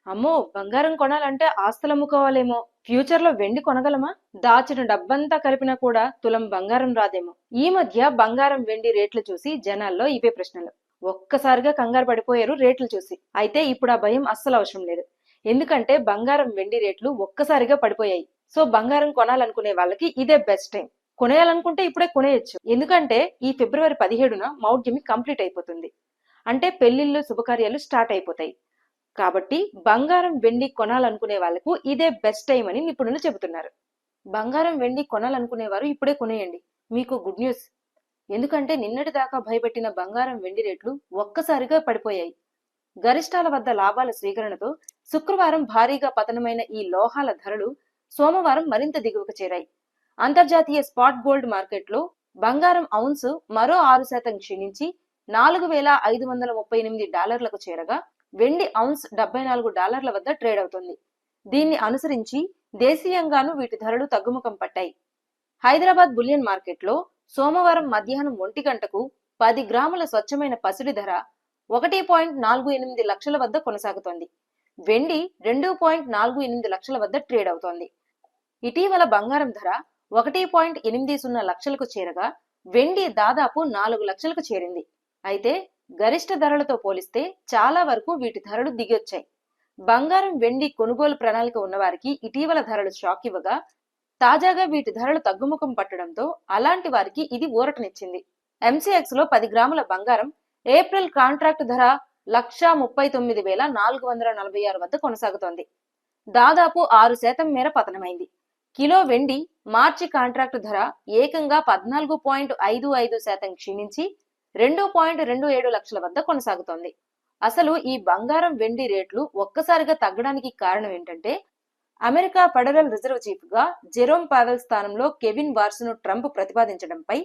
అమ్మో! బంగారం కొనాలంటే ఆస్తులమ్ముకోవాలేమో! ఫ్యూచర్‌లో వెండి కొనగలమా? దాచిన డబ్బంతా కలిపినా కూడా తులం బంగారం రాదేమో! ఈ మధ్య బంగారం, వెండి రేట్లు చూసి జనాల్లో ఇవే ప్రశ్నలు. ఒక్కసారిగా కంగారు పడిపోయారు రేట్లు చూసి. అయితే ఇప్పుడు ఆ భయం అస్సలు అవసరం లేదు. ఎందుకంటే బంగారం, వెండి రేట్లు ఒక్కసారిగా పడిపోయాయి. సో బంగారం కొనాలనుకునే వాళ్ళకి ఇదే బెస్ట్ టైం. కొనేయాలనుకుంటే ఇప్పుడే కొనేయొచ్చు. ఎందుకంటే ఈ ఫిబ్రవరి 17న మౌఢ్యమి కంప్లీట్ అయిపోతుంది. అంటే పెళ్లిళ్ళు, శుభకార్యాలు స్టార్ట్ అయిపోతాయి. కాబట్టి బంగారం, వెండి కొనాలనుకునే వాళ్లకు ఇదే బెస్ట్ టైం అని నిపుణులు చెబుతున్నారు. బంగారం, వెండి కొనాలనుకునేవారు ఇప్పుడే కొనేయండి. మీకు గుడ్ న్యూస్. ఎందుకంటే నిన్నటి దాకా భయపెట్టిన బంగారం, వెండి రేట్లు ఒక్కసారిగా పడిపోయాయి. గరిష్టాల వద్ద లాభాల స్వీకరణతో శుక్రవారం భారీగా పతనమైన ఈ లోహాల ధరలు సోమవారం మరింత దిగువకు చేరాయి. అంతర్జాతీయ స్పాట్ గోల్డ్ మార్కెట్లో బంగారం ఔన్సు మరో 6% క్షీణించి $4,538 చేరగా వెండి ఔన్స్ $74 వద్ద ట్రేడ్ అవుతోంది. దీన్ని అనుసరించి దేశీయంగానూ వీటి ధరలు తగ్గుముఖం పట్టాయి. హైదరాబాద్ బులియన్ మార్కెట్లో సోమవారం మధ్యాహ్నం 1 గంటకు 10 గ్రాముల స్వచ్ఛమైన పసిడి ధర 1.48 లక్షల వద్ద కొనసాగుతోంది. వెండి 2.48 లక్షల వద్ద ట్రేడ్ అవుతోంది. ఇటీవల బంగారం ధర 1.80 లక్షలకు చేరగా వెండి దాదాపు 4 లక్షలకు చేరింది. అయితే గరిష్ట ధరలతో పోలిస్తే చాలా వరకు వీటి ధరలు దిగొచ్చాయి. బంగారం, వెండి కొనుగోలు ప్రణాళిక ఉన్నవారికి ఇటీవల ధరలు షాక్ ఇవ్వగా తాజాగా వీటి ధరలు తగ్గుముఖం పట్టడంతో అలాంటి వారికి ఇది ఊరటనిచ్చింది. ఎంసీఎక్స్ లో 10 గ్రాముల బంగారం ఏప్రిల్ కాంట్రాక్టు ధర 1,39,446 వద్ద కొనసాగుతోంది. దాదాపు 6% మేర పతనమైంది. కిలో వెండి మార్చి కాంట్రాక్టు ధర ఏకంగా 14.55% క్షీణించి 2.27 లక్షల వద్ద కొనసాగుతోంది. అసలు ఈ బంగారం, వెండి రేట్లు ఒక్కసారిగా తగ్గడానికి కారణం ఏంటంటే అమెరికా ఫెడరల్ రిజర్వ్ చీఫ్ గా జెరోమ్ పావెల్ స్థానంలో కెవిన్ వార్స్ను ట్రంప్ ప్రతిపాదించడంపై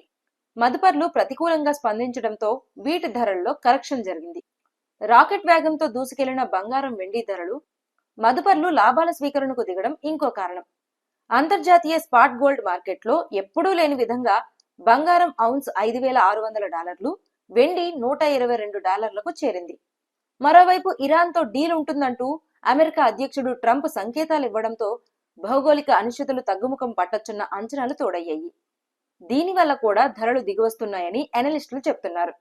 మదుపర్లు ప్రతికూలంగా స్పందించడంతో వీటి ధరల్లో కరెక్షన్ జరిగింది. రాకెట్ వేగంతో దూసుకెళ్లిన బంగారం, వెండి ధరలు మదుపర్లు లాభాల స్వీకరణకు దిగడం ఇంకో కారణం. అంతర్జాతీయ స్పాట్ గోల్డ్ మార్కెట్లో ఎప్పుడూ లేని విధంగా బంగారం ఔన్స్ $5,600, వెండి $122లకు చేరింది. మరోవైపు ఇరాన్తో డీల్ ఉంటుందంటూ అమెరికా అధ్యక్షుడు ట్రంప్ సంకేతాలు ఇవ్వడంతో భౌగోళిక అనిశ్చితులు తగ్గుముఖం పట్టొచ్చన్న అంచనాలు తోడయ్యాయి. దీనివల్ల కూడా ధరలు దిగివస్తున్నాయని అనలిస్టులు చెప్తున్నారు.